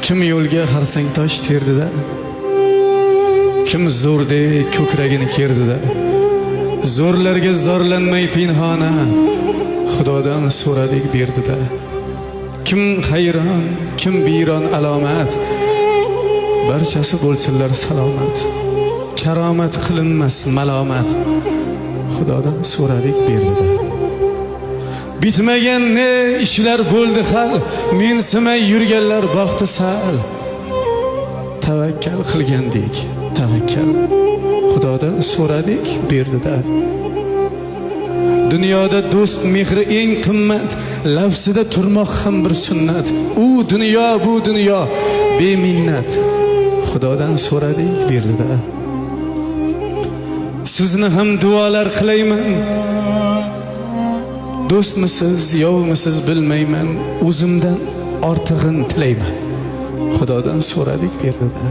Kim yo'lga xarsang tosh terdida, kim zo'rdek ko'kragini kerdida, zo'rlarga zorlanmay pinhona Xudodan so'radik berdida. Kim hayron, kim biyron alomat, barchasi bo'lsinlar salomat. Karomat qilinmas malomat, Xudodan so'radik berdida. Bitmagan ne ishlar bo'ldi hal, mensimay yurganlar baxti sal. Tavakkal qilgandik, tavakkal Xudodan so'radik berdida. Dunyoda do'st mehri eng qimmat, lafzida turmoq ham bir sunnat. U dunyo bu dunyo beminnat, Xudodan so'radik berdida. Sizni ham duolar qilayman, do'stmisiz yovmisiz bilmayman, o'zimdan ortig'in tilayman, Xudodan so'radik berdida.